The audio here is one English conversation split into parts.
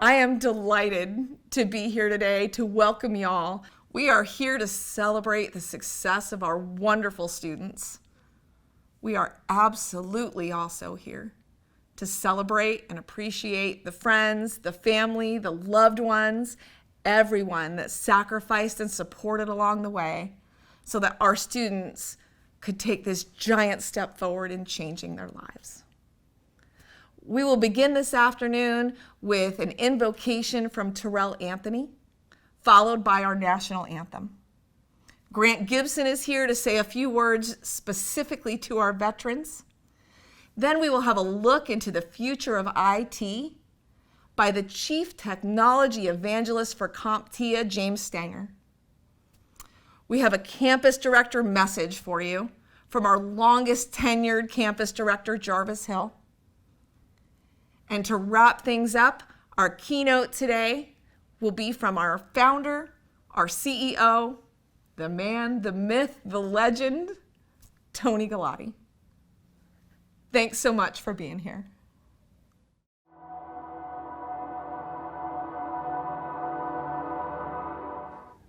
I am delighted to be here today to welcome y'all. We are here to celebrate the success of our wonderful students. We are absolutely also here to celebrate and appreciate the friends, the family, the loved ones, everyone that sacrificed and supported along the way so that our students could take this giant step forward in changing their lives. We will begin this afternoon with an invocation from Terrell Anthony, followed by our national anthem. Grant Gibson is here to say a few words specifically to our veterans. Then we will have a look into the future of IT by the Chief Technology Evangelist for CompTIA, James Stanger. We have a campus director message for you from our longest tenured campus director, Jarvis Hill. And to wrap things up, our keynote today will be from our founder, our CEO, the man, the myth, the legend, Tony Galati. Thanks so much for being here.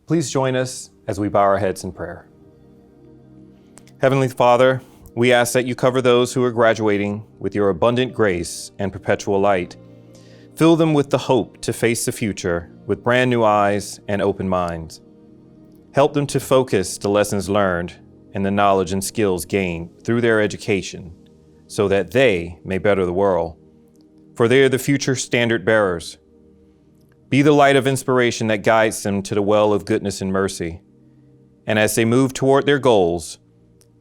Please join us as we bow our heads in prayer. Heavenly Father, we ask that you cover those who are graduating with your abundant grace and perpetual light. Fill them with the hope to face the future with brand new eyes and open minds. Help them to focus the lessons learned and the knowledge and skills gained through their education so that they may better the world, for they are the future standard bearers. Be the light of inspiration that guides them to the well of goodness and mercy. And as they move toward their goals,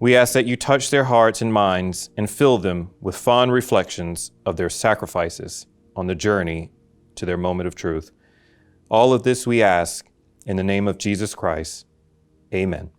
we ask that you touch their hearts and minds and fill them with fond reflections of their sacrifices on the journey to their moment of truth. All of this we ask in the name of Jesus Christ. Amen.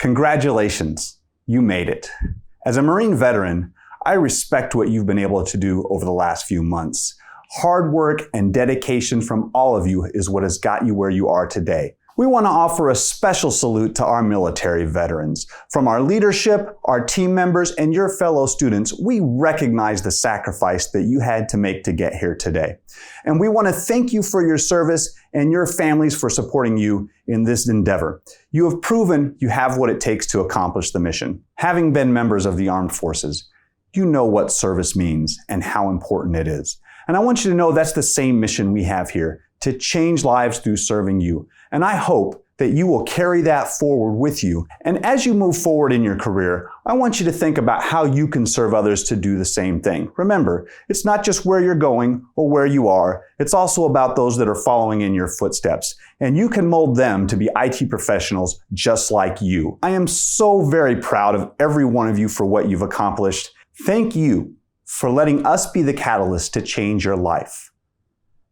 Congratulations, you made it. As a Marine veteran, I respect what you've been able to do over the last few months. Hard work and dedication from all of you is what has got you where you are today. We want to offer a special salute to our military veterans. From our leadership, our team members, and your fellow students, we recognize the sacrifice that you had to make to get here today. And we want to thank you for your service and your families for supporting you in this endeavor. You have proven you have what it takes to accomplish the mission. Having been members of the armed forces, you know what service means and how important it is. And I want you to know that's the same mission we have here, to change lives through serving you. And I hope that you will carry that forward with you. And as you move forward in your career, I want you to think about how you can serve others to do the same thing. Remember, it's not just where you're going or where you are, it's also about those that are following in your footsteps. And you can mold them to be IT professionals just like you. I am so very proud of every one of you for what you've accomplished. Thank you for letting us be the catalyst to change your life.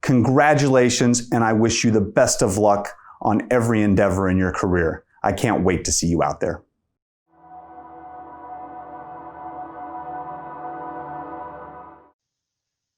Congratulations, and I wish you the best of luck on every endeavor in your career. I can't wait to see you out there.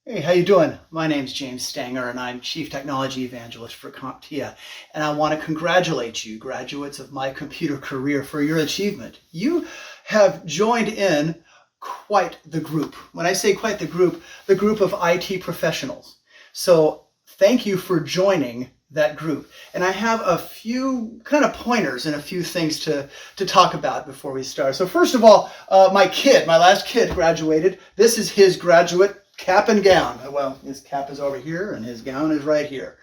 Hey, how you doing? My name's James Stanger, and I'm Chief Technology Evangelist for CompTIA. And I want to congratulate you, graduates of MyComputerCareer, for your achievement. You have joined in quite the group. When I say quite the group of IT professionals. So thank you for joining that group. And I have a few kind of pointers and a few things to talk about before we start. So first of all, my last kid graduated. This is his graduate cap and gown. Well, his cap is over here and his gown is right here.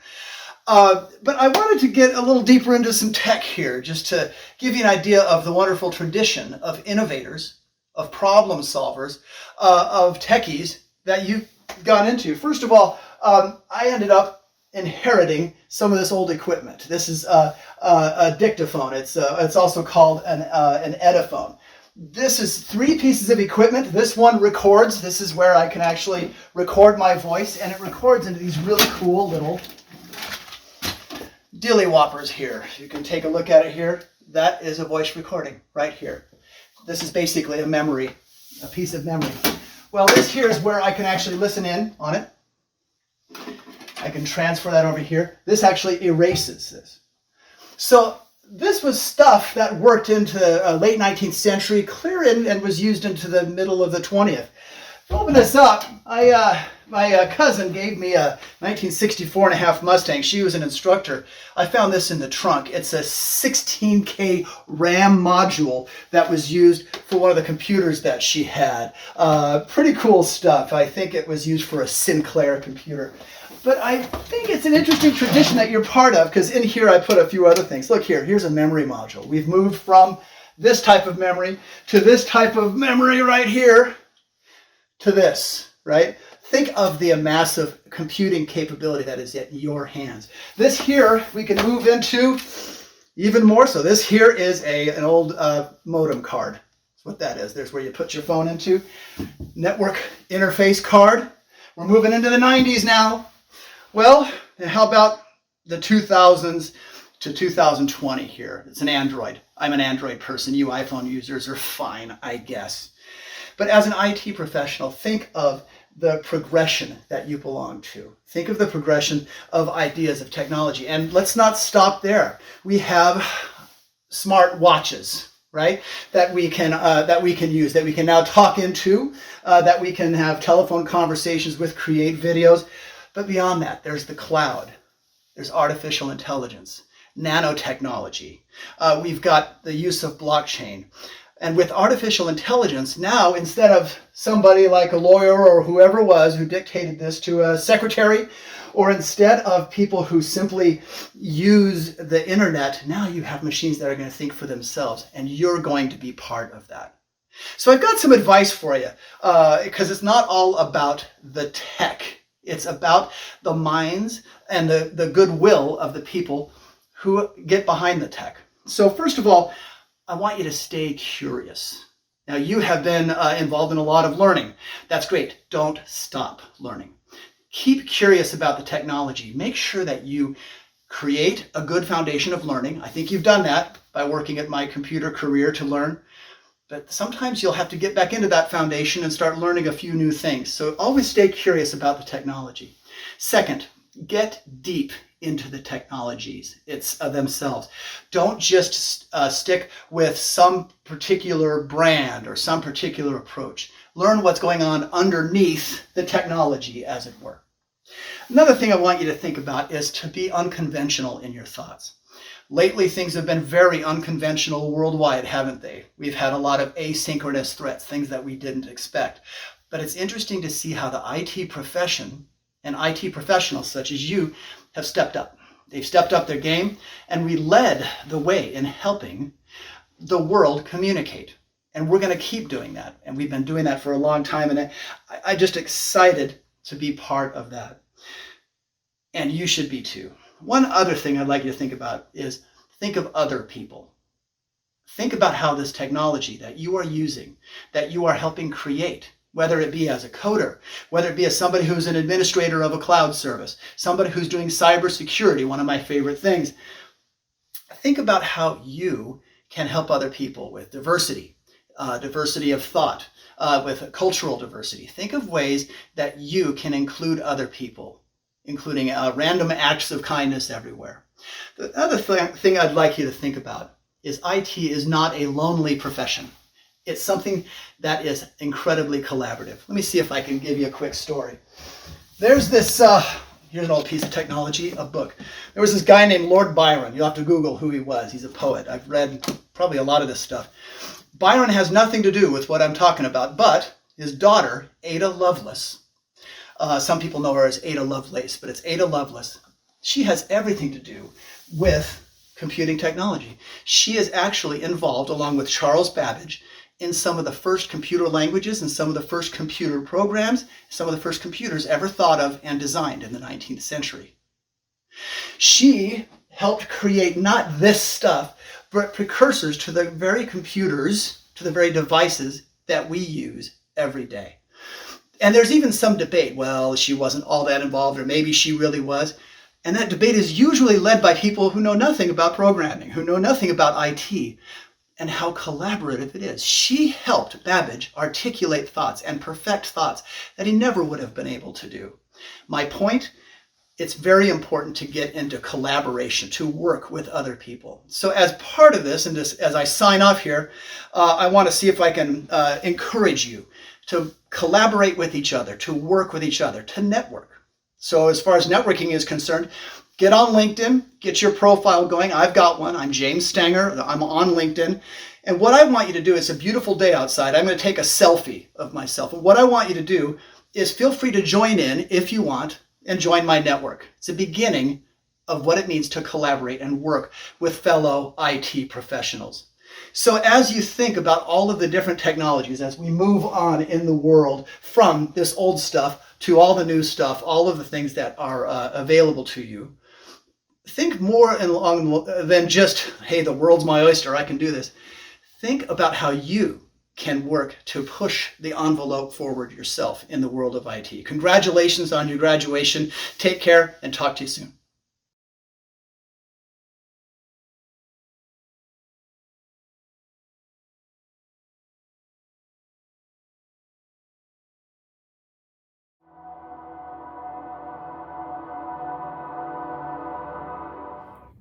But I wanted to get a little deeper into some tech here, just to give you an idea of the wonderful tradition of innovators, of problem solvers, of techies that you got into. First of all, I ended up inheriting some of this old equipment. This is a dictaphone. It's also called an Ediphone. This is 3 pieces of equipment. This one records. This is where I can actually record my voice, and it records into these really cool little dilly whoppers here. You can take a look at it here. That is a voice recording right here. This is basically a piece of memory. Well, this here is where I can actually listen in on it. I can transfer that over here. This actually erases this. So this was stuff that worked into late 19th century, clear in, and was used into the middle of the 20th. To open this up, my cousin gave me a 1964 and a half Mustang. She was an instructor. I found this in the trunk. It's a 16K RAM module that was used for one of the computers that she had. Pretty cool stuff. I think it was used for a Sinclair computer. But I think it's an interesting tradition that you're part of, because in here I put a few other things. Look here, here's a memory module. We've moved from this type of memory to this type of memory right here to this, right? Think of the massive computing capability that is at your hands. This here we can move into even more so. This here is an old modem card. That's what that is. There's where you put your phone into. Network interface card. We're moving into the 90s now. Well, how about the 2000s to 2020 here? It's an Android. I'm an Android person. You iPhone users are fine, I guess. But as an IT professional, think of the progression that you belong to. Think of the progression of ideas of technology. And let's not stop there. We have smart watches, right? That we can use, that we can now talk into, that we can have telephone conversations with, create videos. But beyond that, there's the cloud. There's artificial intelligence, nanotechnology. We've got the use of blockchain. And with artificial intelligence, now instead of somebody like a lawyer or whoever it was who dictated this to a secretary, or instead of people who simply use the internet, now you have machines that are going to think for themselves, and you're going to be part of that. So I've got some advice for you, because it's not all about the tech. It's about the minds and the goodwill of the people who get behind the tech. So first of all, I want you to stay curious. Now, you have been involved in a lot of learning. That's great. Don't stop learning. Keep curious about the technology. Make sure that you create a good foundation of learning. I think you've done that by working at MyComputerCareer to learn. But sometimes you'll have to get back into that foundation and start learning a few new things. So always stay curious about the technology. Second, get deep into the technologies themselves. Don't just stick with some particular brand or some particular approach. Learn what's going on underneath the technology, as it were. Another thing I want you to think about is to be unconventional in your thoughts. Lately, things have been very unconventional worldwide, haven't they? We've had a lot of asynchronous threats, things that we didn't expect. But it's interesting to see how the IT profession and IT professionals such as you have stepped up. They've stepped up their game, and we led the way in helping the world communicate. And we're going to keep doing that. And we've been doing that for a long time. And I'm just excited to be part of that. And you should be too. One other thing I'd like you to think about is think of other people. Think about how this technology that you are using, that you are helping create, whether it be as a coder, whether it be as somebody who's an administrator of a cloud service, somebody who's doing cybersecurity, one of my favorite things. Think about how you can help other people with diversity, diversity of thought, with cultural diversity. Think of ways that you can include other people, including random acts of kindness everywhere. The other thing I'd like you to think about is IT is not a lonely profession. It's something that is incredibly collaborative. Let me see if I can give you a quick story. There's this, here's an old piece of technology, a book. There was this guy named Lord Byron. You'll have to Google who he was. He's a poet. I've read probably a lot of this stuff. Byron has nothing to do with what I'm talking about, but his daughter, Ada Lovelace, some people know her as Ada Lovelace, but it's Ada Lovelace. She has everything to do with computing technology. She is actually involved, along with Charles Babbage, in some of the first computer languages and some of the first computer programs, some of the first computers ever thought of and designed in the 19th century. She helped create not this stuff, but precursors to the very computers, to the very devices that we use every day. And there's even some debate, well, she wasn't all that involved, or maybe she really was. And that debate is usually led by people who know nothing about programming, who know nothing about IT, and how collaborative it is. She helped Babbage articulate thoughts and perfect thoughts that he never would have been able to do. My point, it's very important to get into collaboration, to work with other people. So as part of this, and just as I sign off here, I want to see if I can encourage you to collaborate with each other, to work with each other, to network. So as far as networking is concerned, get on LinkedIn, get your profile going. I've got one. I'm James Stanger. I'm on LinkedIn. And what I want you to do, it's a beautiful day outside. I'm going to take a selfie of myself. And what I want you to do is feel free to join in if you want and join my network. It's a beginning of what it means to collaborate and work with fellow IT professionals. So as you think about all of the different technologies, as we move on in the world from this old stuff to all the new stuff, all of the things that are available to you, think more along than just, hey, the world's my oyster, I can do this. Think about how you can work to push the envelope forward yourself in the world of IT. Congratulations on your graduation. Take care and talk to you soon.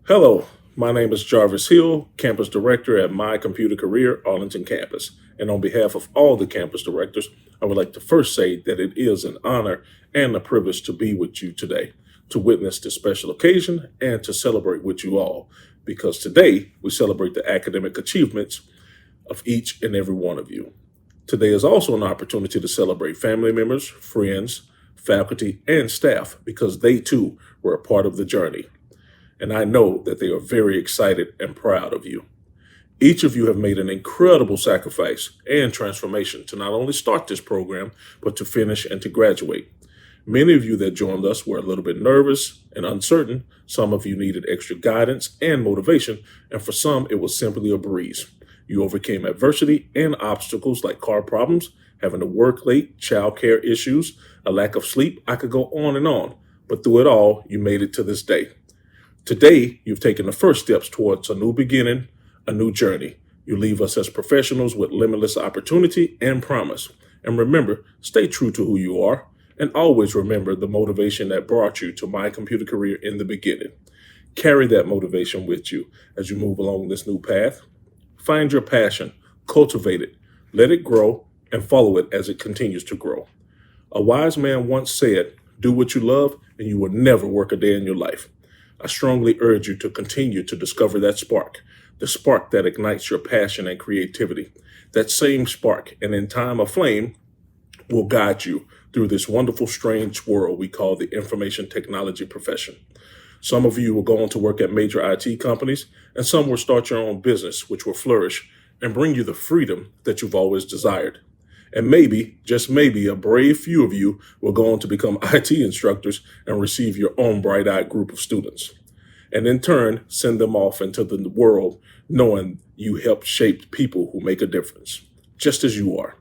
Hello, my name is Jarvis Hill, Campus Director at MyComputerCareer Arlington Campus. And on behalf of all the campus directors, I would like to first say that it is an honor and a privilege to be with you today, to witness this special occasion and to celebrate with you all. Because today we celebrate the academic achievements of each and every one of you. Today is also an opportunity to celebrate family members, friends, faculty, and staff because they too were a part of the journey. And I know that they are very excited and proud of you. Each of you have made an incredible sacrifice and transformation to not only start this program, but to finish and to graduate. Many of you that joined us were a little bit nervous and uncertain. Some of you needed extra guidance and motivation, and for some, it was simply a breeze. You overcame adversity and obstacles like car problems, having to work late, childcare issues, a lack of sleep. I could go on, but through it all, you made it to this day. Today, you've taken the first steps towards a new beginning, a new journey. You leave us as professionals with limitless opportunity and promise. And remember, stay true to who you are, and always remember the motivation that brought you to MyComputerCareer in the beginning. Carry that motivation with you as you move along this new path. Find your passion, cultivate it, let it grow, and follow it as it continues to grow. A wise man once said, do what you love, and you will never work a day in your life. I strongly urge you to continue to discover that spark, the spark that ignites your passion and creativity. That same spark, and in time a flame, will guide you through this wonderful, strange world we call the information technology profession. Some of you will go on to work at major IT companies, and some will start your own business, which will flourish and bring you the freedom that you've always desired. And maybe, just maybe, a brave few of you will go on to become IT instructors and receive your own bright-eyed group of students. And in turn, send them off into the world knowing you helped shape people who make a difference, just as you are.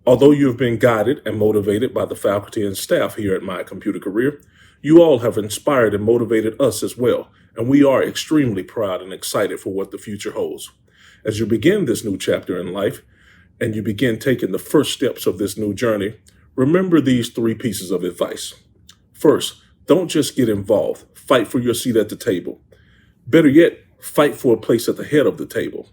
Although you have been guided and motivated by the faculty and staff here at MyComputerCareer, you all have inspired and motivated us as well, and we are extremely proud and excited for what the future holds. As you begin this new chapter in life, and you begin taking the first steps of this new journey, remember these 3 pieces of advice. First, don't just get involved. Fight for your seat at the table. Better yet, fight for a place at the head of the table.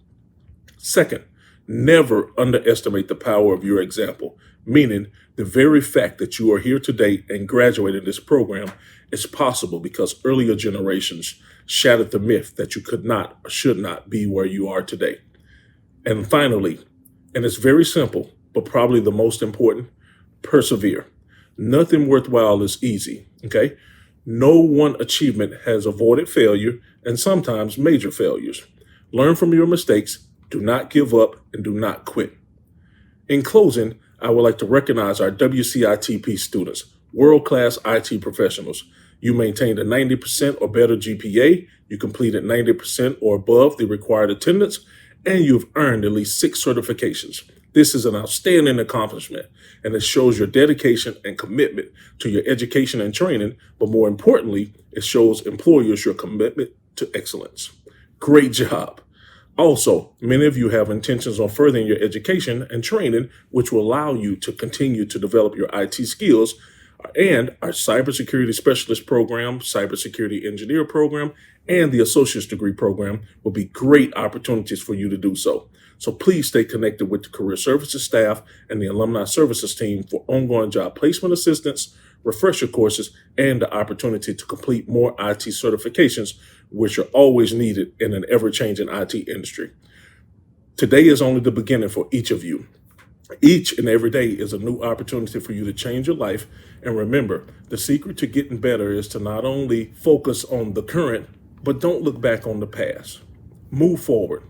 Second, never underestimate the power of your example, meaning the very fact that you are here today and graduating this program is possible because earlier generations shattered the myth that you could not or should not be where you are today. And finally, and it's very simple, but probably the most important, persevere. Nothing worthwhile is easy, okay? No one achievement has avoided failure and sometimes major failures. Learn from your mistakes, do not give up, and do not quit. In closing, I would like to recognize our WCITP students, world-class IT professionals. You maintained a 90% or better GPA, you completed 90% or above the required attendance, and you've earned at least 6 certifications. This is an outstanding accomplishment, and it shows your dedication and commitment to your education and training, but more importantly, it shows employers your commitment to excellence. Great job. Also, many of you have intentions on furthering your education and training, which will allow you to continue to develop your IT skills, and our cybersecurity specialist program, cybersecurity engineer program, and the associate's degree program will be great opportunities for you to do so. So please stay connected with the career services staff and the alumni services team for ongoing job placement assistance, refresher courses, and the opportunity to complete more IT certifications, which are always needed in an ever-changing IT industry. Today is only the beginning for each of you. Each and every day is a new opportunity for you to change your life. And remember, the secret to getting better is to not only focus on the current, but don't look back on the past. Move forward.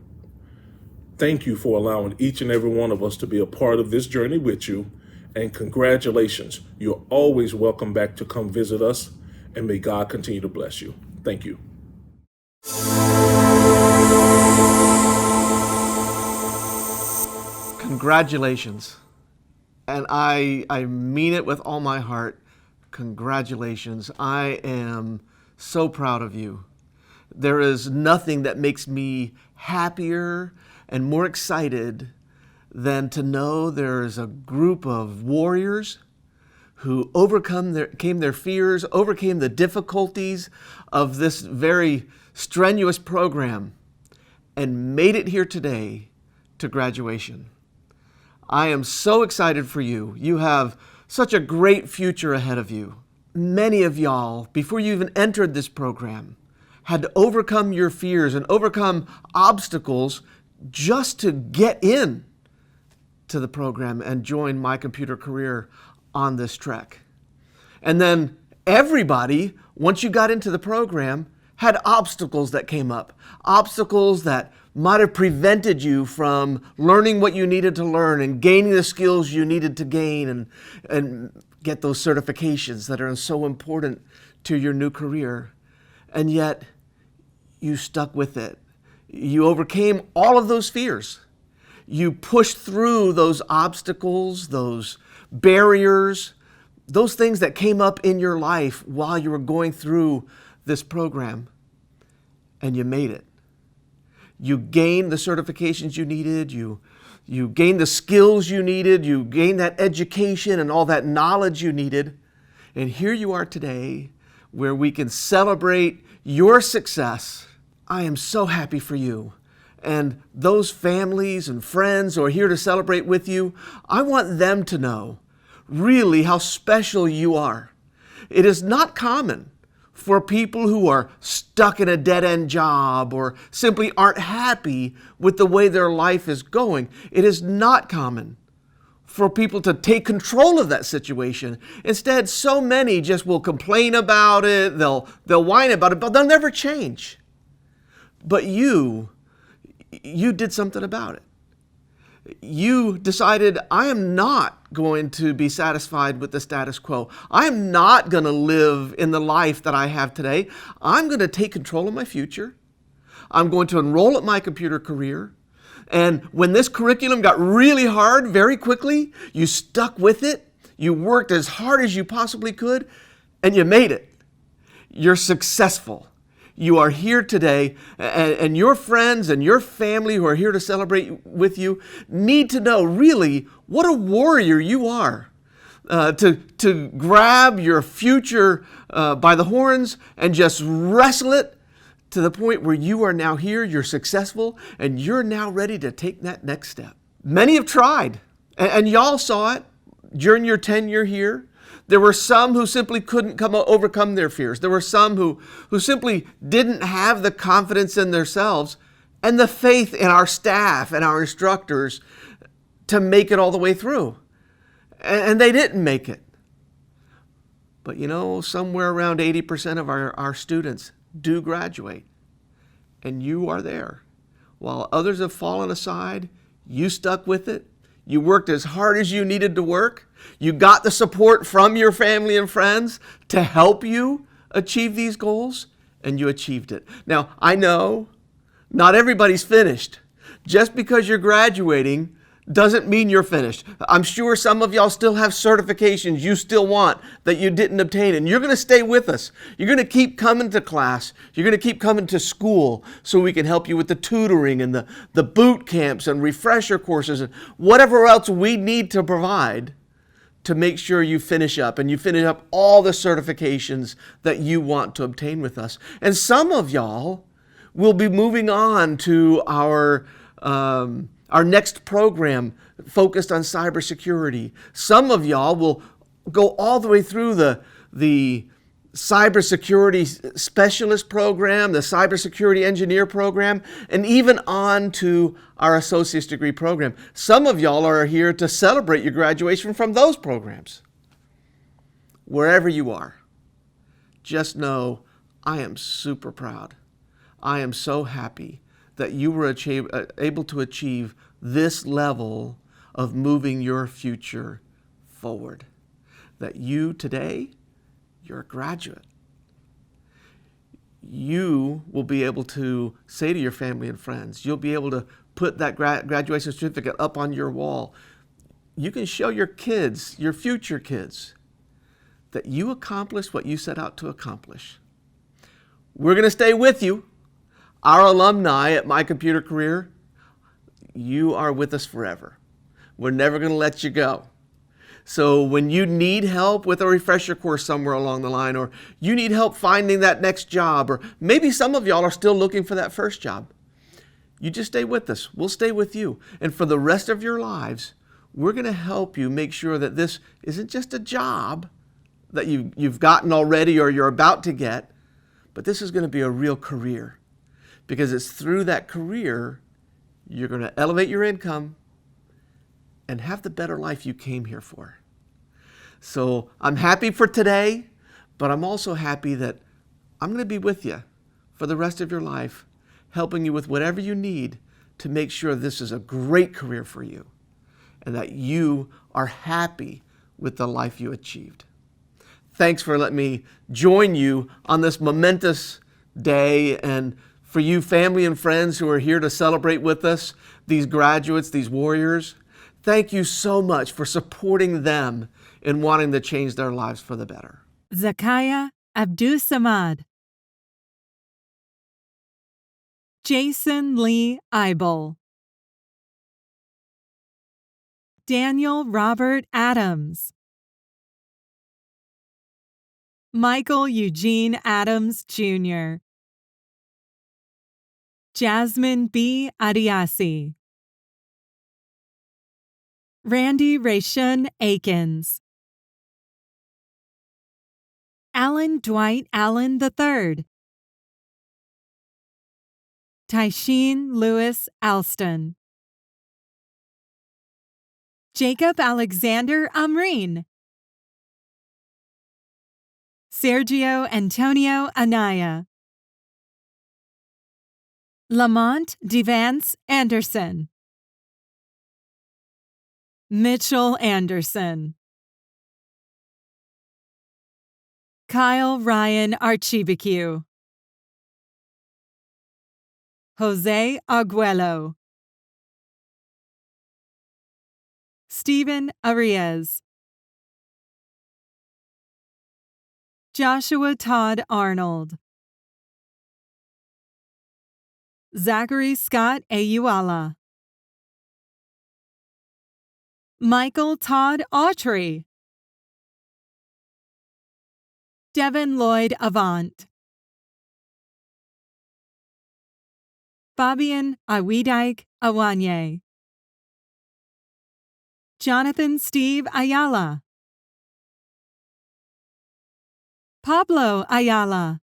Thank you for allowing each and every one of us to be a part of this journey with you. And congratulations. You're always welcome back to come visit us. And may God continue to bless you. Thank you. Congratulations. And I mean it with all my heart. Congratulations. I am so proud of you. There is nothing that makes me happier and more excited than to know there is a group of warriors who overcame their fears, overcame the difficulties of this very strenuous program, and made it here today to graduation. I am so excited for you. You have such a great future ahead of you. Many of y'all, before you even entered this program, had to overcome your fears and overcome obstacles just to get in to the program and join MyComputerCareer on this trek. And then everybody, once you got into the program, had obstacles that came up, obstacles that might have prevented you from learning what you needed to learn and gaining the skills you needed to gain and get those certifications that are so important to your new career. And yet, you stuck with it. You overcame all of those fears. You pushed through those obstacles, those barriers, those things that came up in your life while you were going through this program, and you made it. You gained the certifications you needed, you gained the skills you needed, you gained that education and all that knowledge you needed, and here you are today where we can celebrate your success. I am so happy for you. And those families and friends who are here to celebrate with you, I want them to know really how special you are. It is not common for people who are stuck in a dead-end job or simply aren't happy with the way their life is going. It is not common for people to take control of that situation. Instead, so many just will complain about it, they'll whine about it, but they'll never change. But you did something about it. You decided, I am not going to be satisfied with the status quo. I am not going to live in the life that I have today. I'm going to take control of my future. I'm going to enroll at My Computer Career. And when this curriculum got really hard very quickly, you stuck with it. You worked as hard as you possibly could, and you made it. You're successful. You are here today, and your friends and your family who are here to celebrate with you need to know really what a warrior you are. To grab your future by the horns and just wrestle it to the point where you are now here, you're successful, and you're now ready to take that next step. Many have tried, and y'all saw it during your tenure here. There were some who simply couldn't overcome their fears. There were some who simply didn't have the confidence in themselves and the faith in our staff and our instructors to make it all the way through. And they didn't make it. But you know, somewhere around 80% of our students do graduate. And you are there. While others have fallen aside, you stuck with it. You worked as hard as you needed to work. You got the support from your family and friends to help you achieve these goals, and you achieved it. Now, I know not everybody's finished. Just because you're graduating doesn't mean you're finished. I'm sure some of y'all still have certifications you still want that you didn't obtain, and you're going to stay with us. You're going to keep coming to class. You're going to keep coming to school so we can help you with the tutoring and the boot camps and refresher courses and whatever else we need to provide to make sure you finish up and you finish up all the certifications that you want to obtain with us. And some of y'all will be moving on to our next program focused on cybersecurity. Some of y'all will go all the way through the cybersecurity specialist program, the cybersecurity engineer program, and even on to our associate's degree program. Some of y'all are here to celebrate your graduation from those programs. Wherever you are, just know I am super proud. I am so happy that you were able to achieve this level of moving your future forward. That you today, you're a graduate. You will be able to say to your family and friends, you'll be able to put that graduation certificate up on your wall. You can show your kids, your future kids, that you accomplished what you set out to accomplish. We're going to stay with you. Our alumni at My Computer Career, you are with us forever. We're never going to let you go. So when you need help with a refresher course somewhere along the line, or you need help finding that next job, or maybe some of y'all are still looking for that first job, you just stay with us. We'll stay with you. And for the rest of your lives, we're going to help you make sure that this isn't just a job that you've gotten already or you're about to get, but this is going to be a real career. Because it's through that career you're going to elevate your income and have the better life you came here for. So I'm happy for today, but I'm also happy that I'm going to be with you for the rest of your life, helping you with whatever you need to make sure this is a great career for you and that you are happy with the life you achieved. Thanks for letting me join you on this momentous day, and for you family and friends who are here to celebrate with us, these graduates, these warriors, thank you so much for supporting them in wanting to change their lives for the better. Zakaya Abdus-Samad, Jason Lee Eibel, Daniel Robert Adams, Michael Eugene Adams, Jr., Jasmine B. Adiasi, Randy Rayshun Akins, Alan Dwight Allen III, Tysheen Lewis Alston, Jacob Alexander Amreen, Sergio Antonio Anaya, Lamont Devance Anderson, Mitchell Anderson, Kyle Ryan Archibicu, Jose Aguelo, Stephen Arias, Joshua Todd Arnold, Zachary Scott Ayuala, Michael Todd Autry, Devin Lloyd Avant, Fabian Awidike Awanye, Jonathan Steve Ayala, Pablo Ayala,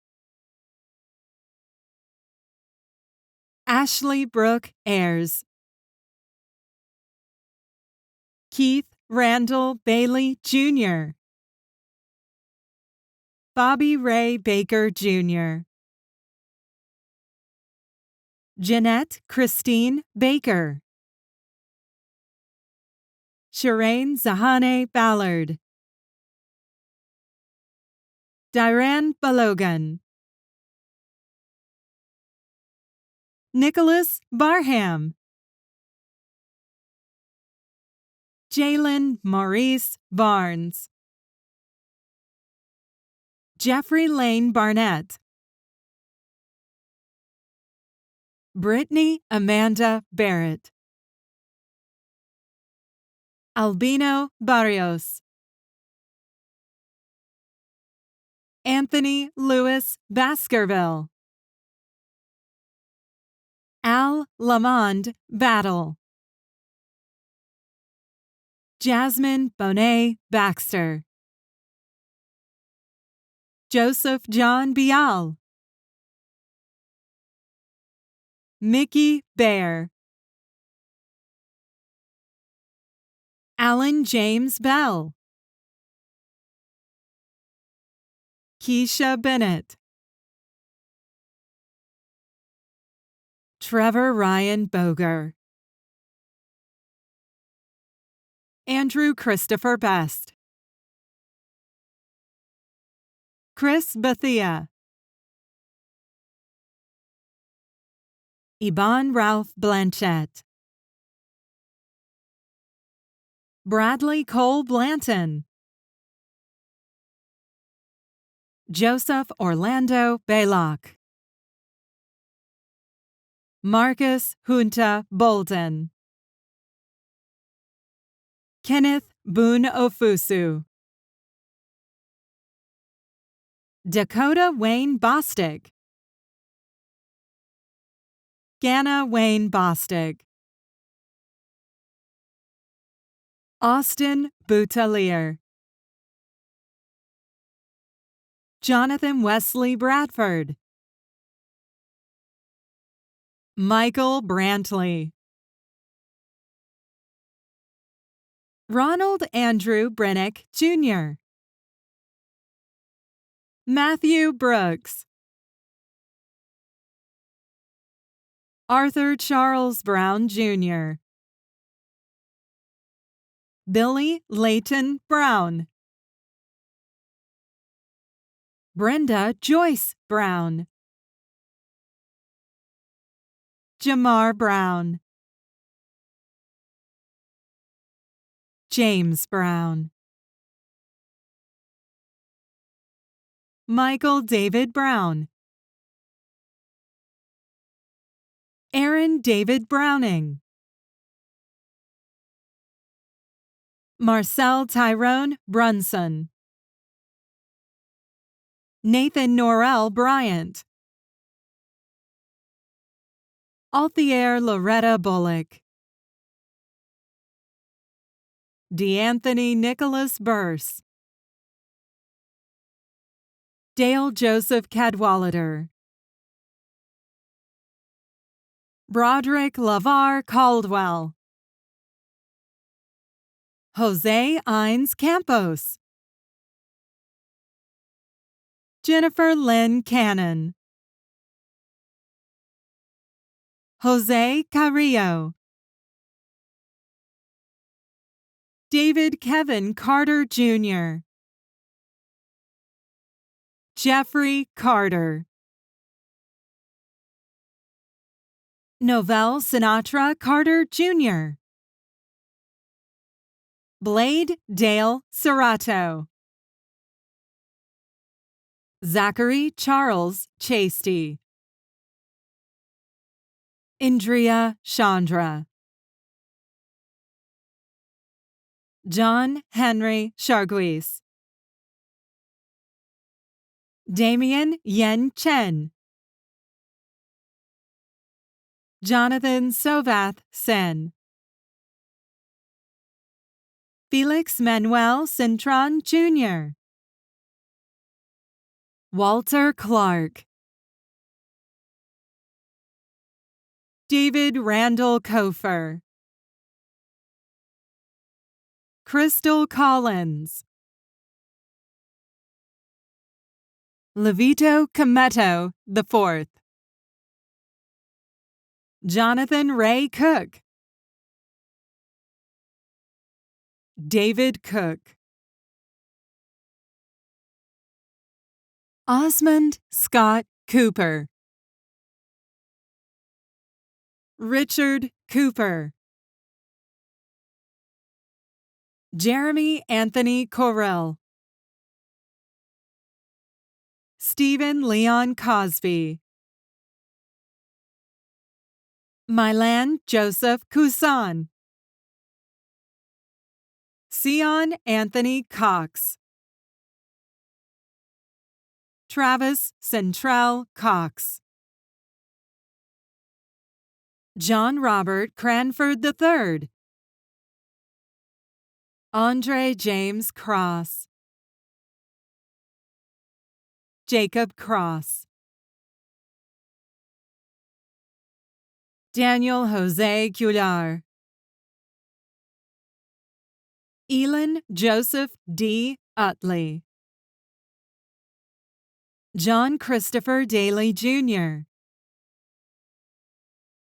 Ashley Brooke Ayers, Keith Randall Bailey Jr., Bobby Ray Baker Jr., Jeanette Christine Baker, Shireen Zahane Ballard, Diran Balogan, Nicholas Barham, Jalen Maurice Barnes, Jeffrey Lane Barnett, Brittany Amanda Barrett, Albino Barrios, Anthony Lewis Baskerville, Al Lamond Battle, Jasmine Bonet Baxter, Joseph John Bial, Mickey Bear, Alan James Bell, Keisha Bennett, Trevor Ryan Boger, Andrew Christopher Best, Chris Bethia, Iban Ralph Blanchett, Bradley Cole Blanton, Joseph Orlando Baylock, Marcus Junta Bolton, Kenneth Boone Ofusu, Dakota Wayne Bostic, Ganna Wayne Bostic, Austin Boutelier, Jonathan Wesley Bradford, Michael Brantley, Ronald Andrew Brennick Jr., Matthew Brooks, Arthur Charles Brown Jr., Billy Layton Brown, Brenda Joyce Brown, Jamar Brown, James Brown, Michael David Brown, Aaron David Browning, Marcel Tyrone Brunson, Nathan Norrell Bryant, Althea Loretta Bullock, DeAnthony Nicholas Burse, Dale Joseph Cadwallader, Broderick LaVar Caldwell, Jose Ines Campos, Jennifer Lynn Cannon, Jose Carrillo, David Kevin Carter Jr., Jeffrey Carter, Novell Sinatra Carter Jr., Blade Dale Serrato, Zachary Charles Chasty, Indria Chandra, John Henry Charguis, Damian Yen Chen, Jonathan Sovath Sen, Felix Manuel Cintron Jr., Walter Clark, David Randall Kofer, Crystal Collins, Levito Cometto IV, Jonathan Ray Cook, David Cook, Osmond Scott Cooper, Richard Cooper, Jeremy Anthony Correll, Stephen Leon Cosby, Milan Joseph Cousin, Sion Anthony Cox, Travis Centrell Cox, John Robert Cranford III, Andre James Cross, Jacob Cross, Daniel Jose Gular, Elin Joseph D. Utley, John Christopher Daly Jr.,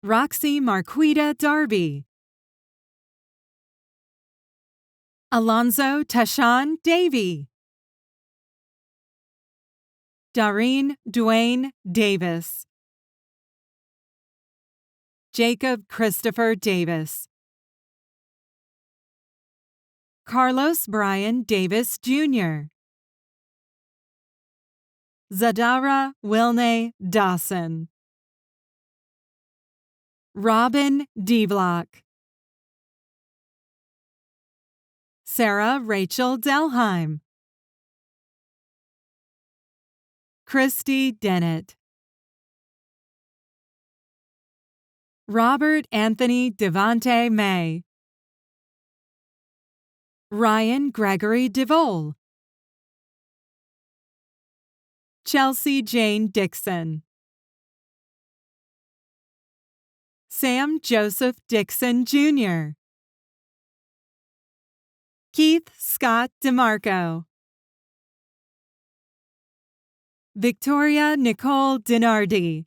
Roxy Marquita Darby, Alonzo Tashawn Davy, Dareen Dwayne Davis, Jacob Christopher Davis, Carlos Brian Davis Jr., Zadara Wilne Dawson, Robin D-Block, Sarah Rachel Delheim, Christy Dennett, Robert Anthony Devante May, Ryan Gregory DeVole, Chelsea Jane Dixon, Sam Joseph Dixon Jr., Keith Scott DeMarco, Victoria Nicole Dinardi,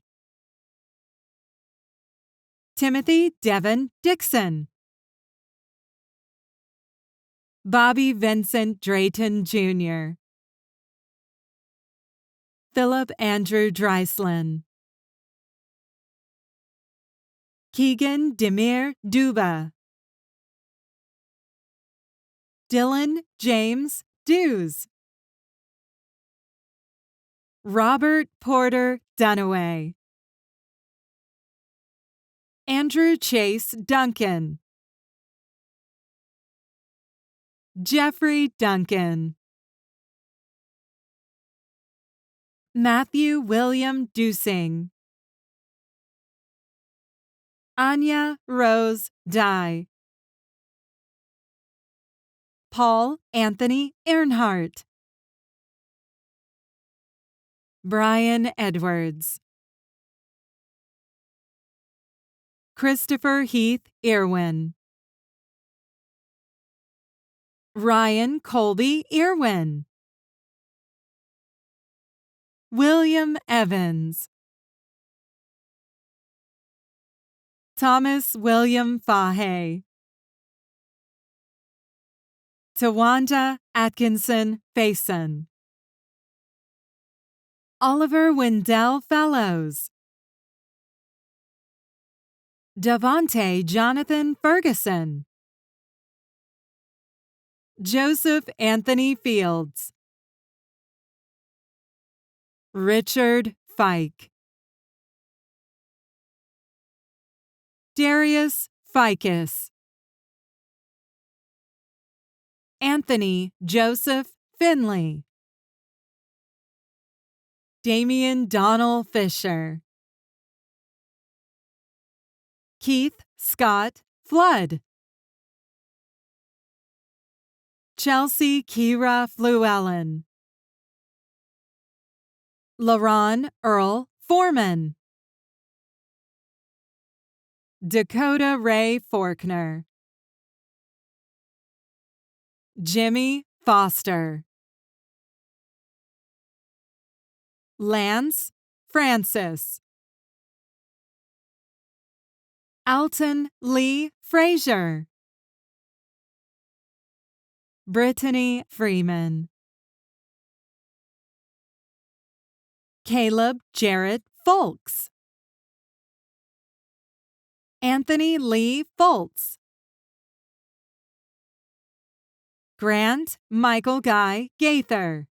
Timothy Devon Dixon, Bobby Vincent Drayton Jr., Philip Andrew Dreislin, Keegan Demir Duba, Dylan James Dews, Robert Porter Dunaway, Andrew Chase Duncan, Jeffrey Duncan, Matthew William Dusing, Anya Rose Dye, Paul Anthony Earnhardt, Brian Edwards, Christopher Heath Irwin, Ryan Colby Irwin, William Evans, Thomas William Fahey, Tawanda Atkinson Faison, Oliver Wendell Fellows, Davante Jonathan Ferguson, Joseph Anthony Fields, Richard Fike, Darius Ficus, Anthony Joseph Finley, Damian Donald Fisher, Keith Scott Flood, Chelsea Kira Fluellen, LaRon Earl Foreman, Dakota Ray Faulkner, Jimmy Foster, Lance Francis, Alton Lee Frazier, Brittany Freeman, Caleb Jarrett Folks, Anthony Lee Foltz, Grant Michael Guy Gaither,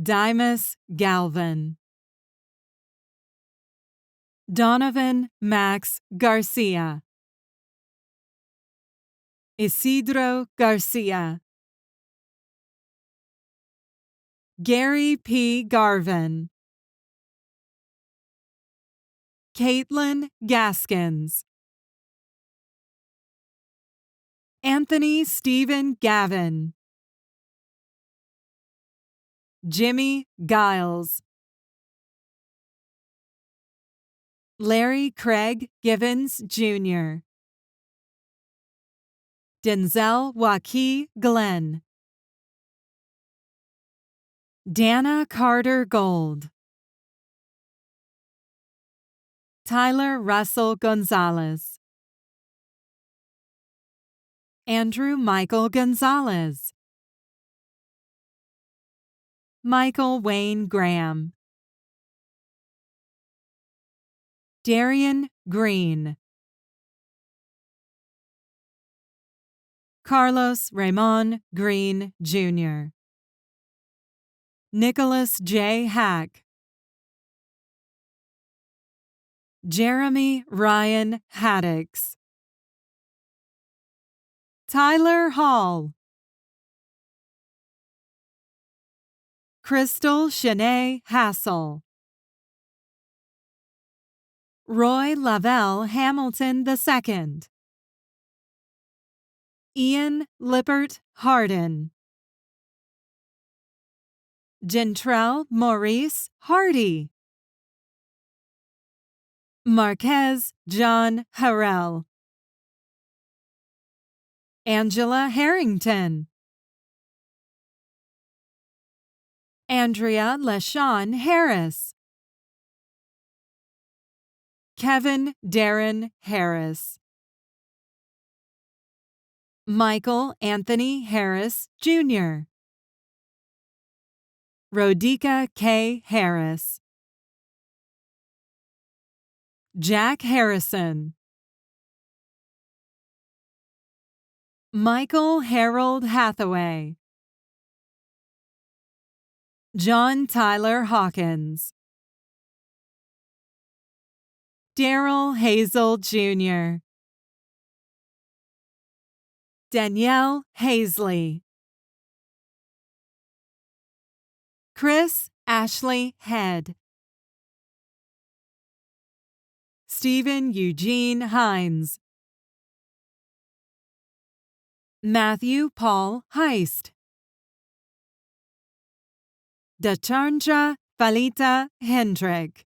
Dimas Galvin, Donovan Max Garcia, Isidro Garcia, Gary P. Garvin, Caitlin Gaskins, Anthony Stephen Gavin, Jimmy Giles, Larry Craig Givens Jr., Denzel Waukee Glenn, Dana Carter Gold, Tyler Russell Gonzalez, Andrew Michael Gonzalez, Michael Wayne Graham, Darian Green, Carlos Ramon Green Jr., Nicholas J. Hack, Jeremy Ryan Haddix, Tyler Hall, Crystal Shanae Hassel, Roy Lavelle Hamilton II, Ian Lippert Hardin, Gentrell Maurice Hardy, Marquez John Harrell, Angela Harrington, Andrea LaShawn Harris, Kevin Darren Harris, Michael Anthony Harris Jr., Rodica K. Harris, Jack Harrison, Michael Harold Hathaway, John Tyler Hawkins, Daryl Hazel Jr., Danielle Hazley, Chris Ashley Head, Stephen Eugene Hines, Matthew Paul Heist, Dachandra Falita Hendrick,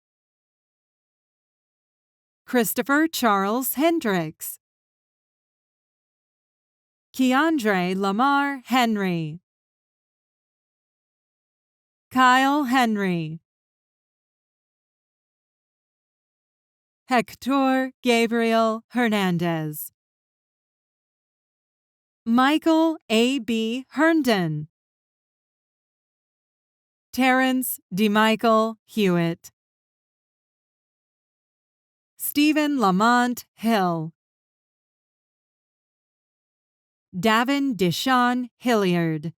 Christopher Charles Hendricks, Keandre Lamar Henry, Kyle Henry, Hector Gabriel Hernandez, Michael A.B. Herndon, Terrence DeMichael Hewitt, Stephen Lamont Hill, Davin Deshawn Hilliard,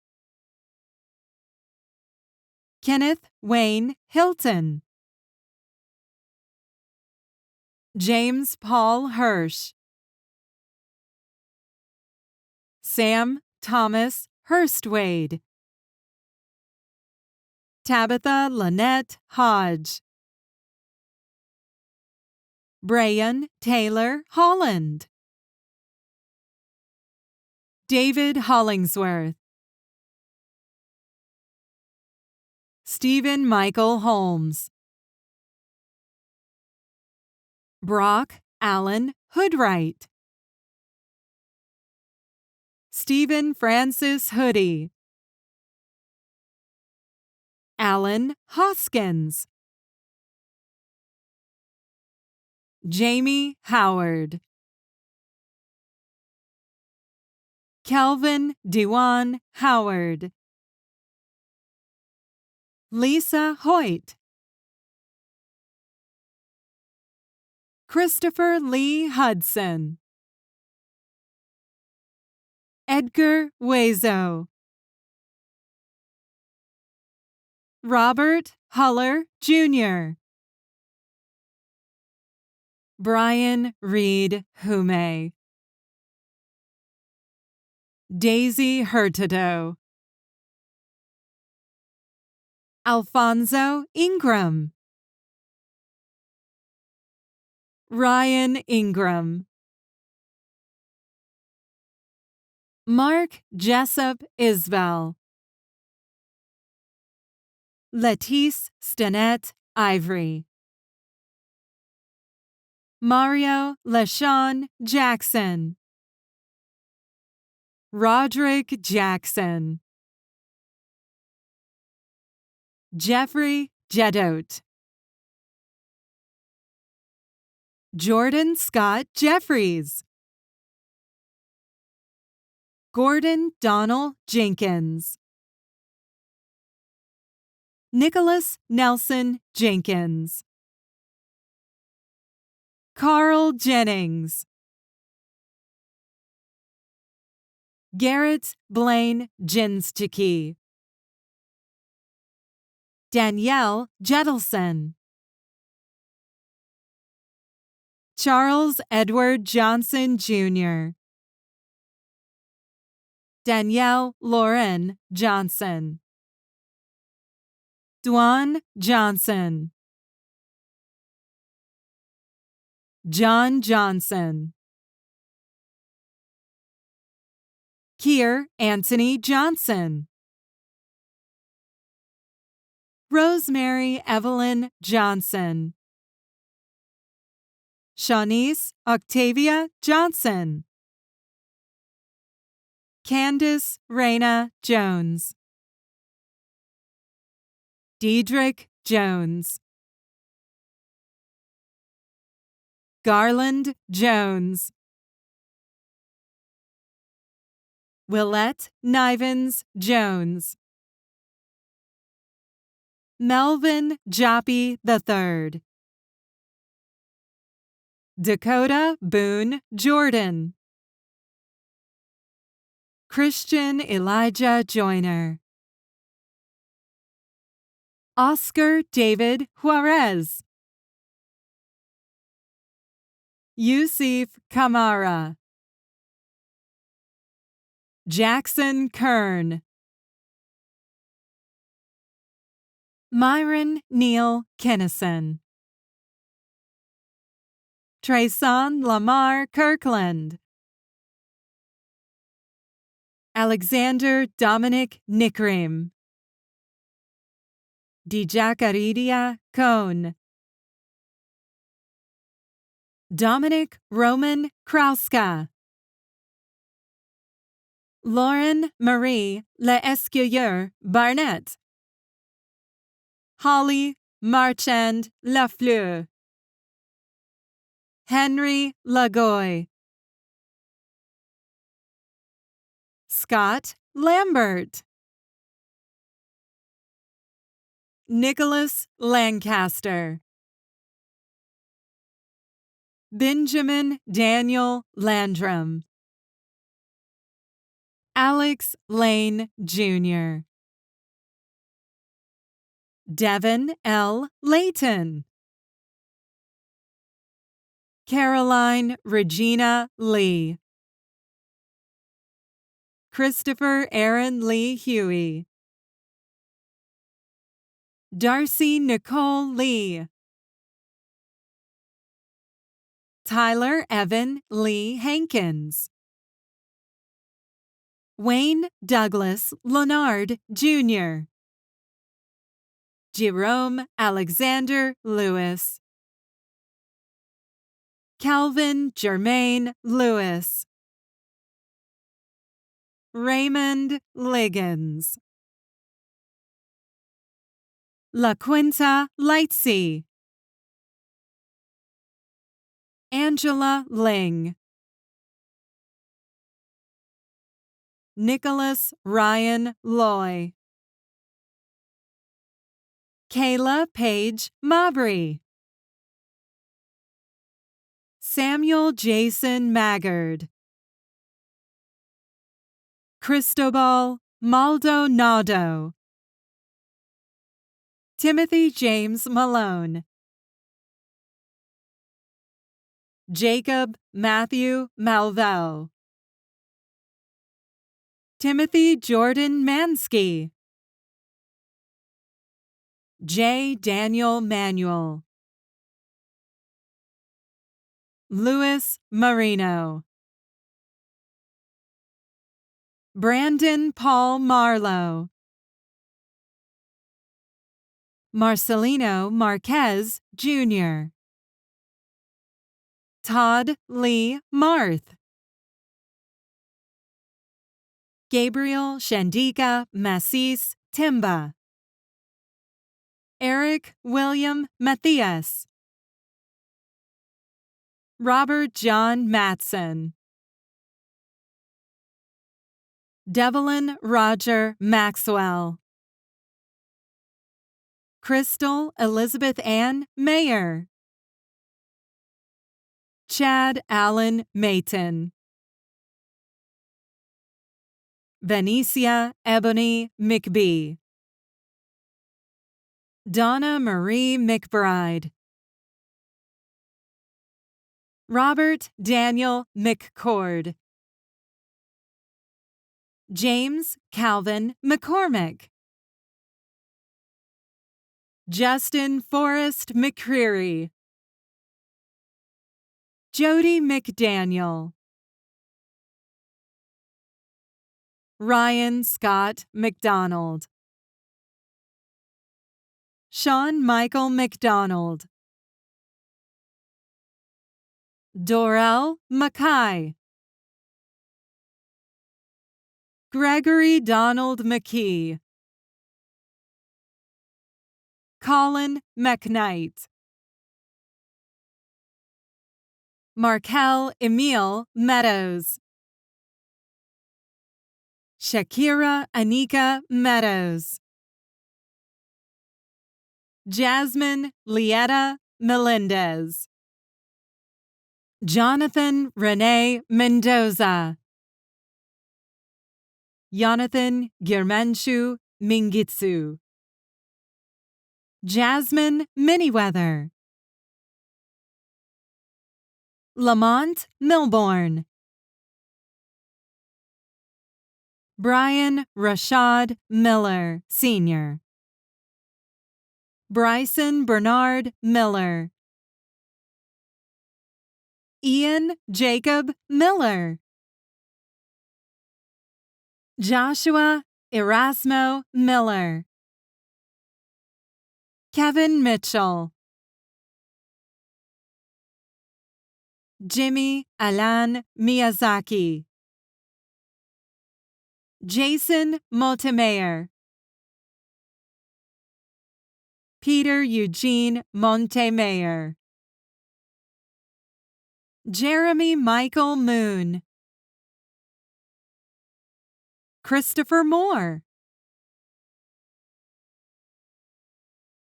Kenneth Wayne Hilton, James Paul Hirsch, Sam Thomas Hurstwade, Tabitha Lynette Hodge, Brian Taylor Holland, David Hollingsworth, Stephen Michael Holmes, Brock Allen Hoodwright, Stephen Francis Hoodie, Alan Hoskins, Jamie Howard, Kelvin Dewan Howard, Lisa Hoyt, Christopher Lee Hudson, Edgar Wazo, Robert Huller Jr., Brian Reed Hume, Daisy Hurtado, Alfonso Ingram, Ryan Ingram, Mark Jessup Isbell, Lettice Stenette Ivory, Mario LaShawn Jackson, Roderick Jackson, Jeffrey Jedote, Jordan Scott Jeffries, Gordon Donald Jenkins, Nicholas Nelson Jenkins, Carl Jennings, Garrett Blaine Jinstiki, Danielle Jettleson, Charles Edward Johnson Jr., Danielle Lauren Johnson, Dwan Johnson, John Johnson, Kier Anthony Johnson, Rosemary Evelyn Johnson, Shanice Octavia Johnson, Candace Raina Jones, Diedrich Jones, Garland Jones, Willette Nivens Jones, Melvin Joppy III, Dakota Boone Jordan, Christian Elijah Joyner, Oscar David Juarez, Yusuf Kamara, Jackson Kern, Myron Neal Kennison, Trayson Lamar Kirkland, Alexander Dominic Nickrim, Dijacaridia Cohn, Dominic Roman Krauska, Lauren Marie L'Escuyer Barnett, Holly Marchand Lafleur, Henry Lagoy, Scott Lambert, Nicholas Lancaster, Benjamin Daniel Landrum, Alex Lane Jr., Devin L. Layton, Caroline Regina Lee, Christopher Aaron Lee Huey, Darcy Nicole Lee, Tyler Evan Lee Hankins, Wayne Douglas Leonard Jr., Jerome Alexander Lewis, Calvin Germain Lewis, Raymond Liggins, La Quinta Lightsey, Angela Ling, Nicholas Ryan Loy, Kayla Page Mabry, Samuel Jason Maggard, Cristobal Maldonado, Timothy James Malone, Jacob Matthew Malvel, Timothy Jordan Mansky, J. Daniel Manuel, Louis Marino, Brandon Paul Marlowe, Marcelino Marquez Jr., Todd Lee Marth, Gabriel Shandika Massis Timba, Eric William Matthias, Robert John Matson, Devlin Roger Maxwell, Crystal Elizabeth Ann Mayer, Chad Allen Mayton, Venetia Ebony McBee, Donna Marie McBride, Robert Daniel McCord, James Calvin McCormick, Justin Forrest McCreary, Jody McDaniel, Ryan Scott McDonald, Sean Michael McDonald, Dorel Mackay, Gregory Donald McKee, Colin McKnight, Markel Emile Meadows, Shakira Anika Meadows, Jasmine Lietta Melendez, Jonathan Renee Mendoza, Jonathan Girmanshu Mingitsu, Jasmine Miniweather, Lamont Milbourne, Brian Rashad Miller, Sr., Bryson Bernard Miller, Ian Jacob Miller, Joshua Erasmo Miller, Kevin Mitchell, Jimmy Alan Miyazaki, Jason Montemayor, Peter Eugene Montemayor, Jeremy Michael Moon, Christopher Moore,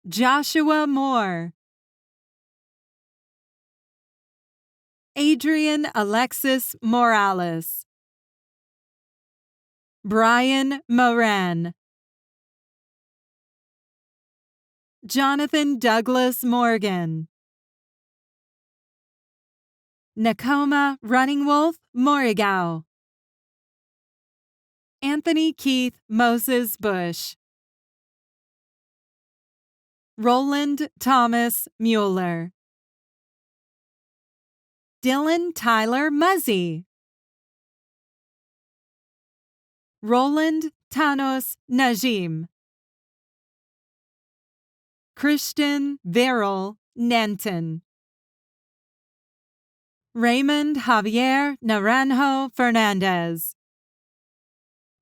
Joshua Moore, Adrian Alexis Morales, Brian Moran, Jonathan Douglas Morgan, Nakoma Running Wolf Morigau, Anthony Keith Moses Bush, Roland Thomas Mueller, Dylan Tyler Muzzy, Roland Tanos Najim, Christian Verrill Nanton, Raymond Javier Naranjo Fernandez,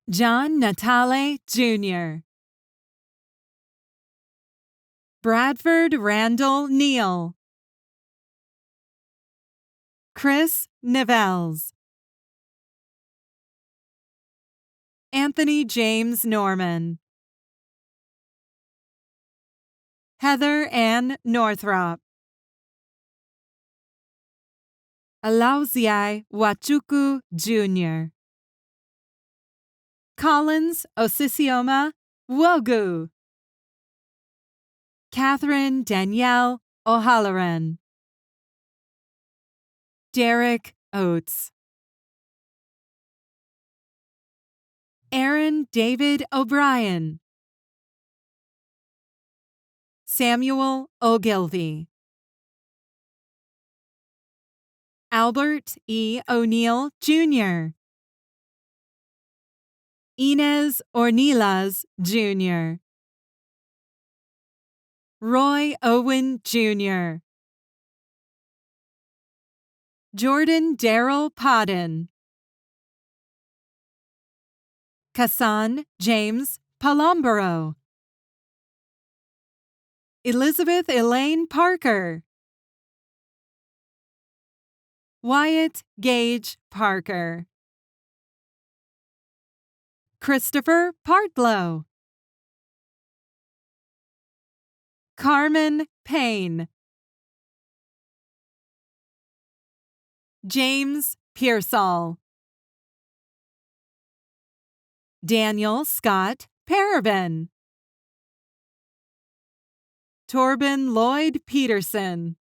John Natale Jr., Bradford Randall Neal, Chris Nivelles, Anthony James Norman, Heather Ann Northrop, Alauziai Wachuku Jr., Collins Osisioma Wogu, Catherine Danielle O'Halloran, Derek Oates, Aaron David O'Brien, Samuel Ogilvy, Albert E. O'Neill Jr., Inez Ornelas Jr., Roy Owen Jr., Jordan Darrell Podden, Kassan James Palambaro, Elizabeth Elaine Parker, Wyatt Gage Parker, Christopher Partlow, Carmen Payne, James Pearsall, Daniel Scott Parabin, Torben Lloyd Peterson,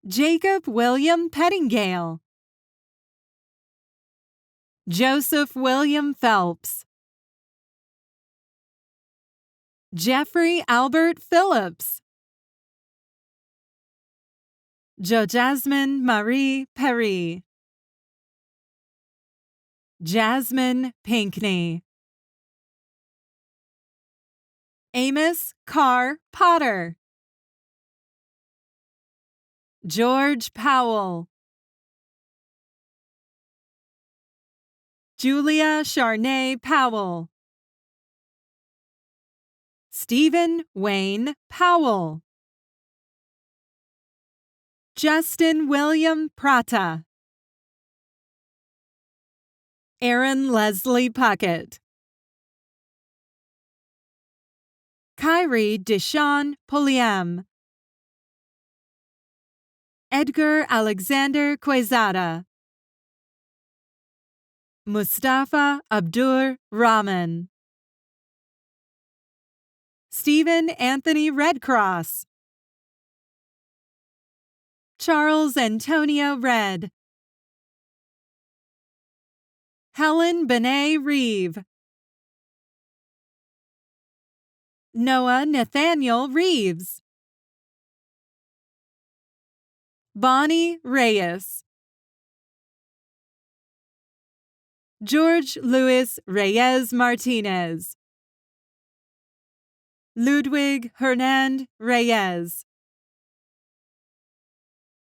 Jacob William Pettingale, Joseph William Phelps, Jeffrey Albert Phillips, Jo Jasmine Marie Perry, Jasmine Pinkney, Amos Carr Potter, George Powell, Julia Charnay Powell, Stephen Wayne Powell, Justin William Prata, Aaron Leslie Puckett, Kyrie Deshawn Poliam, Edgar Alexander Quezada, Mustafa Abdur Rahman, Stephen Anthony Redcross, Charles Antonio Red, Helen Benet Reeve, Noah Nathaniel Reeves, Bonnie Reyes, George Luis Reyes Martinez, Ludwig Hernand Reyes,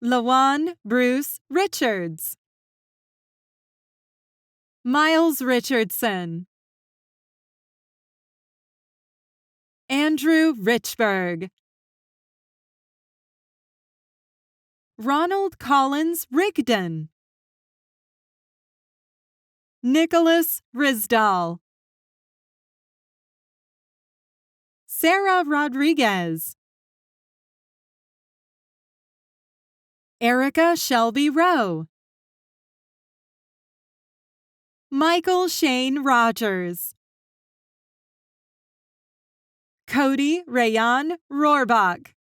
Lawan Bruce Richards, Miles Richardson, Andrew Richburg, Ronald Collins Rigdon, Nicholas Risdal, Sarah Rodriguez, Erica Shelby Rowe, Michael Shane Rogers, Cody Rayan Rohrbach,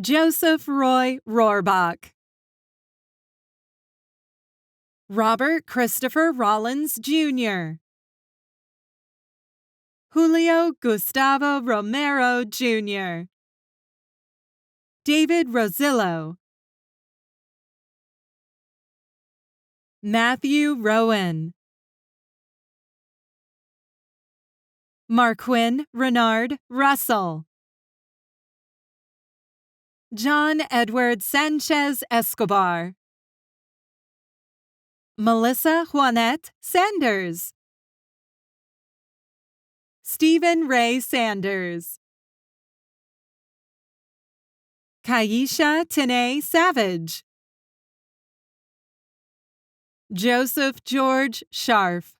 Joseph Roy Rohrbach, Robert Christopher Rollins Jr., Julio Gustavo Romero Jr., David Rosillo, Matthew Rowan, Marquin Renard Russell, John Edward Sanchez Escobar, Melissa Juanette Sanders, Stephen Ray Sanders, Kaisha Tene Savage, Joseph George Scharf,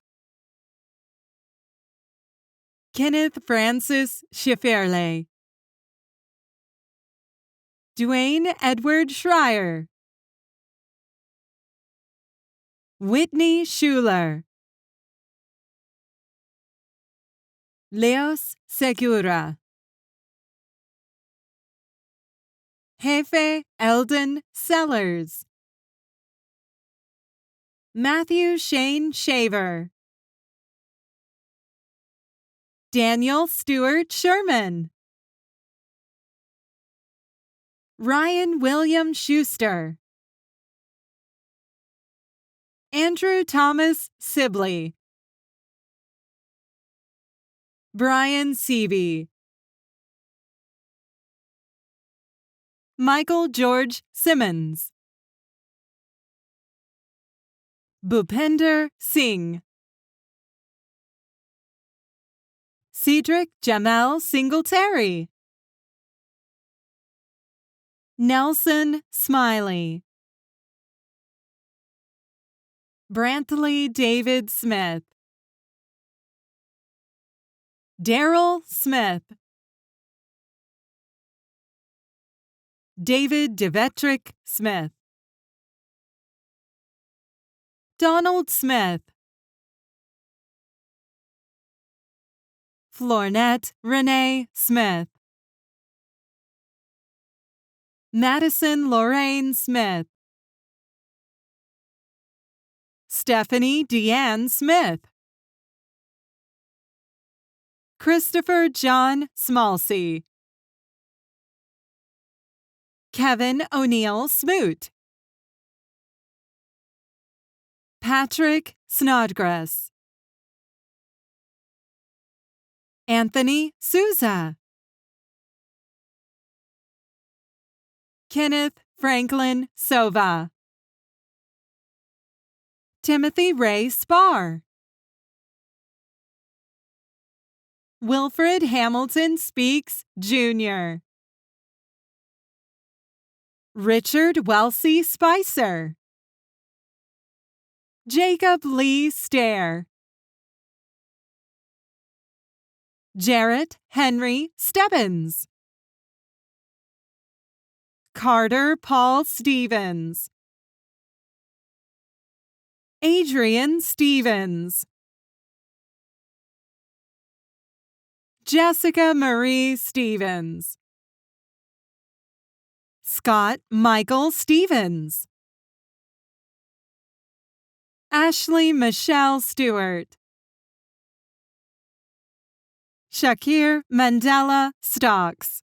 Kenneth Francis Schifferle, Dwayne Edward Schreier, Whitney Schuler, Leos Segura, Jefe Eldon Sellers, Matthew Shane Shaver, Daniel Stewart Sherman, Ryan William Schuster, Andrew Thomas Sibley, Brian Seavey, Michael George Simmons, Bhupender Singh, Cedric Jamel Singletary, Nelson Smiley, Brantley David Smith, Daryl Smith, David DeVetrick Smith, Donald Smith, Flornette Renee Smith, Madison Lorraine Smith, Stephanie Deanne Smith, Christopher John Smallsey, Kevin O'Neill Smoot, Patrick Snodgrass, Anthony Souza, Kenneth Franklin Sova, Timothy Ray Spar, Wilfred Hamilton Speaks Jr., Richard Welcy Spicer, Jacob Lee Stair, Jarrett Henry Stebbins, Carter Paul Stevens, Adrian Stevens, Jessica Marie Stevens, Scott Michael Stevens, Ashley Michelle Stewart, Shakir Mandela Stocks,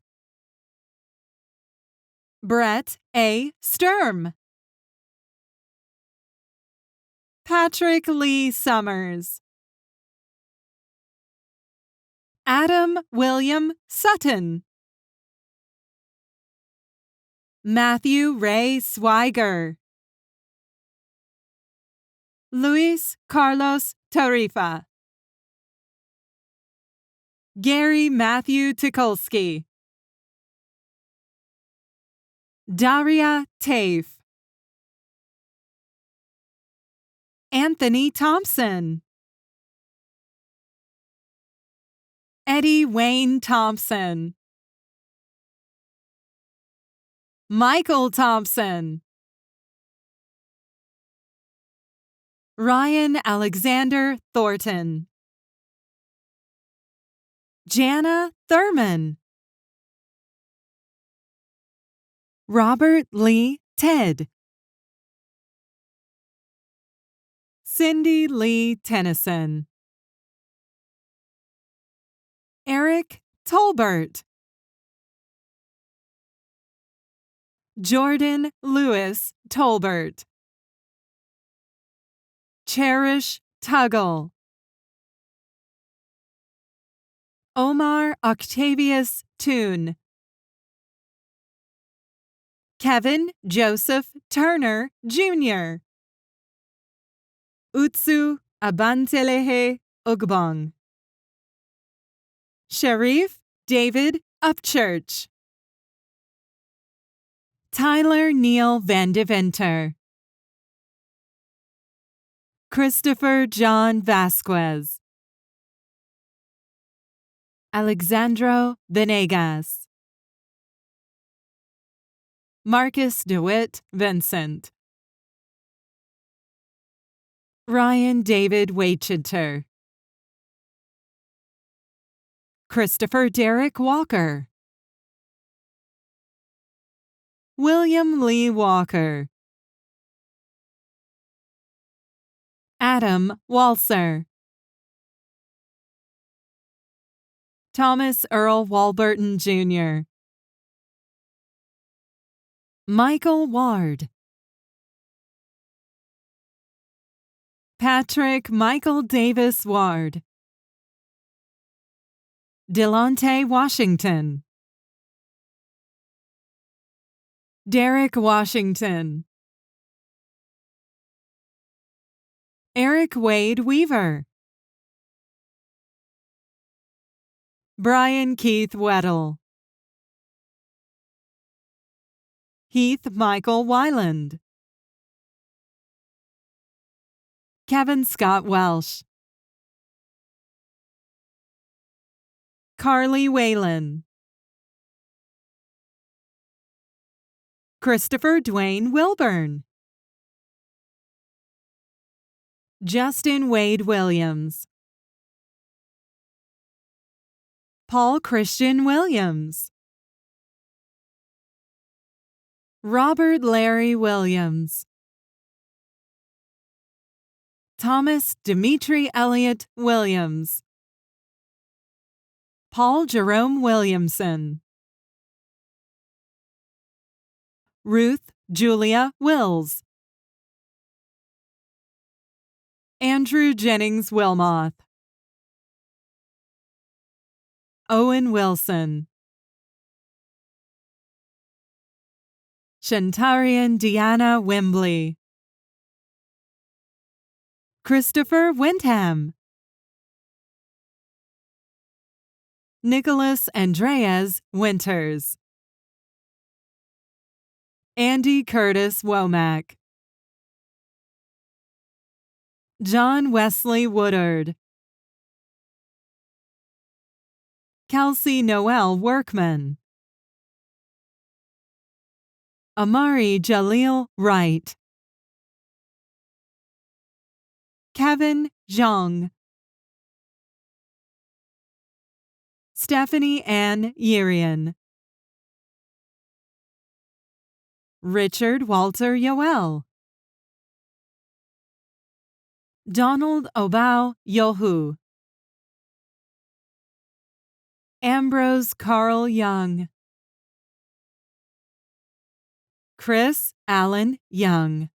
Brett A. Sturm, Patrick Lee Summers, Adam William Sutton, Matthew Ray Swiger, Luis Carlos Tarifa, Gary Matthew Tukolsky, Daria Tafe, Anthony Thompson, Eddie Wayne Thompson, Michael Thompson, Ryan Alexander Thornton, Jana Thurman, Robert Lee Ted, Cindy Lee Tennyson, Eric Tolbert, Jordan Lewis Tolbert, Cherish Tuggle, Omar Octavius Toon, Kevin Joseph Turner Jr., Utsu Abantelehe Ugbong, Sharif David Upchurch, Tyler Neil Van Deventer, Christopher John Vasquez, Alexandro Venegas, Marcus DeWitt Vincent, Ryan David Waitchenter, Christopher Derek Walker, William Lee Walker, Adam Walser, Thomas Earl Walburton Jr., Michael Ward, Patrick Michael Davis Ward, Delonte Washington, Derek Washington, Eric Wade Weaver, Brian Keith Weddle, Heath Michael Weiland, Kevin Scott Welsh, Carly Whalen, Christopher Dwayne Wilburn, Justin Wade Williams, Paul Christian Williams, Robert Larry Williams, Thomas Dimitri Elliott Williams, Paul Jerome Williamson, Ruth Julia Wills, Andrew Jennings Wilmoth, Owen Wilson, Shantarian Deanna Wembley, Christopher Windham, Nicholas Andreas Winters, Andy Curtis Womack, John Wesley Woodard, Kelsey Noel Workman, Amari Jaleel Wright, Kevin Zhang, Stephanie Ann Yerian, Richard Walter Yoel, Donald Obao Yohu, Ambrose Carl Young, Chris Allen Young,